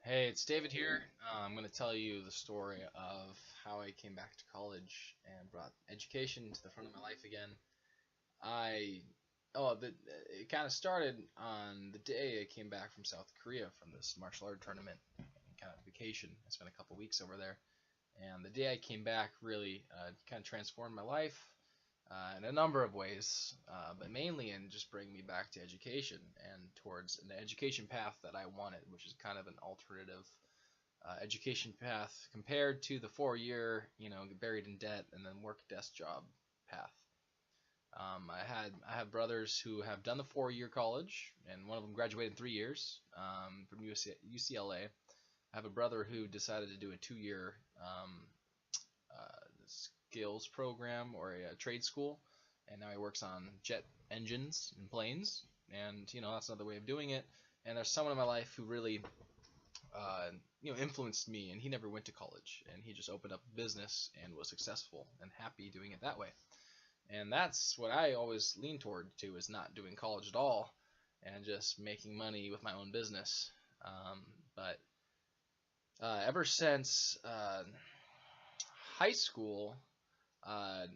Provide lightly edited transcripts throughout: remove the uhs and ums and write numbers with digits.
Hey, it's David here. I'm going to tell you the story of how I came back to college and brought education to the front of my life again. I, oh, the, it kind of started on the day I came back from South Korea from this martial art tournament, kind of vacation. I spent a couple weeks over there, and the day I came back really kind of transformed my life in a number of ways, but mainly in just bringing me back to education and towards an education path that I wanted, which is kind of an alternative education path compared to the 4 year, buried in debt and then work desk job path. I have brothers who have done the 4 year college, and one of them graduated in 3 years from UCLA. I have a brother who decided to do a 2 year skills program or a trade school, and now he works on jet engines and planes, and that's another way of doing it. And there's someone in my life who really influenced me, and he never went to college, and he just opened up a business and was successful and happy doing it that way. And that's what I always lean toward to, is not doing college at all and just making money with my own business. But ever since high school, uh,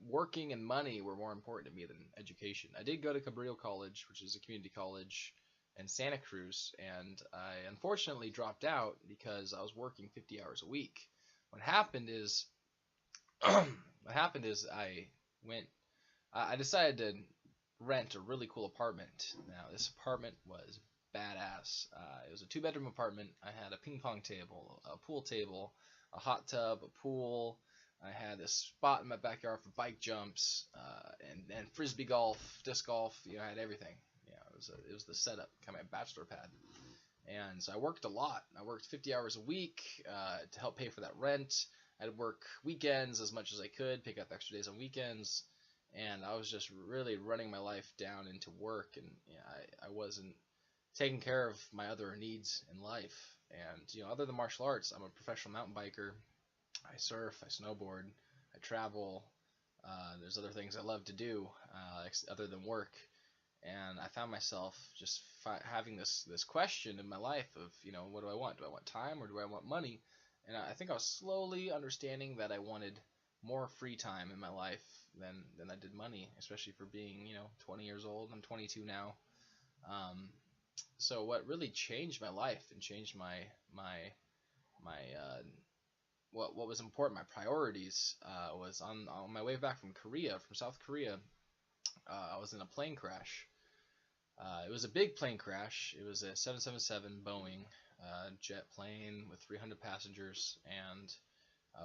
working and money were more important to me than education. I did go to Cabrillo College, which is a community college in Santa Cruz, and I unfortunately dropped out because I was working 50 hours a week. What happened is, I went, I decided to rent a really cool apartment. Now this apartment was badass. It was a two-bedroom apartment. I had a ping pong table, a pool table, a hot tub, a pool. I had this spot in my backyard for bike jumps, and frisbee golf, disc golf. I had everything. It was the setup, kind of my bachelor pad. And so I worked a lot. I worked 50 hours a week to help pay for that rent. I'd work weekends as much as I could, pick up extra days on weekends, and I was just really running my life down into work, and I wasn't taking care of my other needs in life. And other than martial arts, I'm a professional mountain biker. I surf, I snowboard, I travel. There's other things I love to do other than work, and I found myself just having this question in my life of, what do I want? Do I want time or do I want money? And I think I was slowly understanding that I wanted more free time in my life than I did money, especially for being 20 years old. I'm 22 now. So what really changed my life and changed my what was important, my priorities, was on my way back from South Korea. I was in a plane crash. It was a big plane crash. It was a 777 Boeing jet plane with 300 passengers, and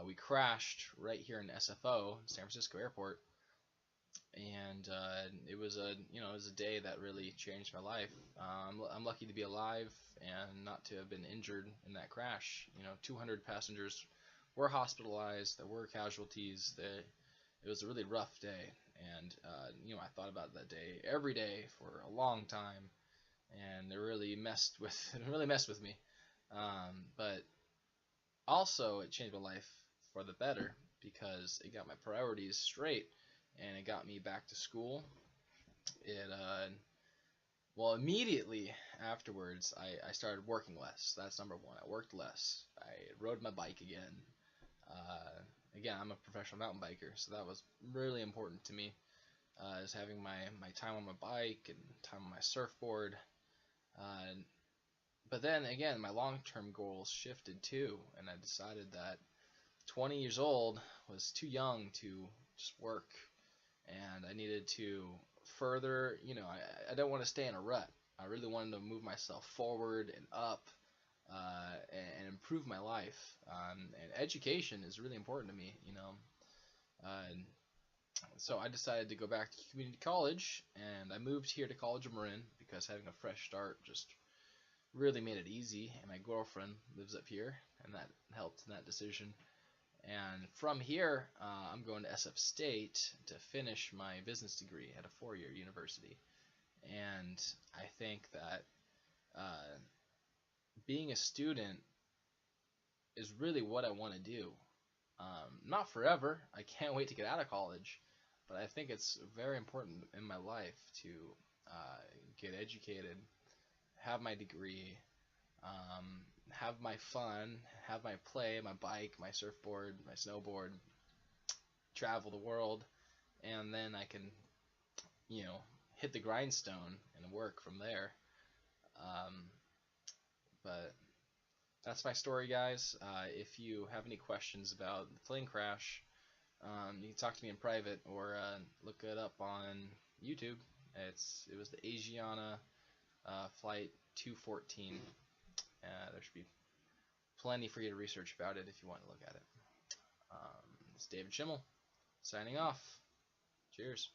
we crashed right here in SFO, San Francisco Airport. And it was a day that really changed my life. I'm lucky to be alive and not to have been injured in that crash. 200 passengers were hospitalized. There were casualties. It was a really rough day, and I thought about that day every day for a long time, and it really messed with me. But also, it changed my life for the better because it got my priorities straight, and it got me back to school. It Well, immediately afterwards, I started working less. That's number one. I worked less. I rode my bike again. Again, I'm a professional mountain biker, so that was really important to me. Is having my time on my bike and time on my surfboard. Uh, but then again, my long-term goals shifted too, and I decided that 20 years old was too young to just work, and I needed to further. I don't want to stay in a rut. I really wanted to move myself forward and up, and improve my life. And education is really important to me. Uh, so I decided to go back to community college, and I moved here to College of Marin because having a fresh start just really made it easy. And my girlfriend lives up here, and that helped in that decision. And from here, I'm going to SF State to finish my business degree at a 4 year university. And I think that being a student is really what I want to do. Not forever. I can't wait to get out of college, but I think it's very important in my life to get educated, have my degree, have my fun, have my play, my bike, my surfboard, my snowboard, travel the world, and then I can, you know, hit the grindstone and work from there. Um, but that's my story, guys. If you have any questions about the plane crash, you can talk to me in private or look it up on YouTube. It was the Asiana flight 214. There should be plenty for you to research about it if you want to look at it. It's David Schimmel signing off. Cheers.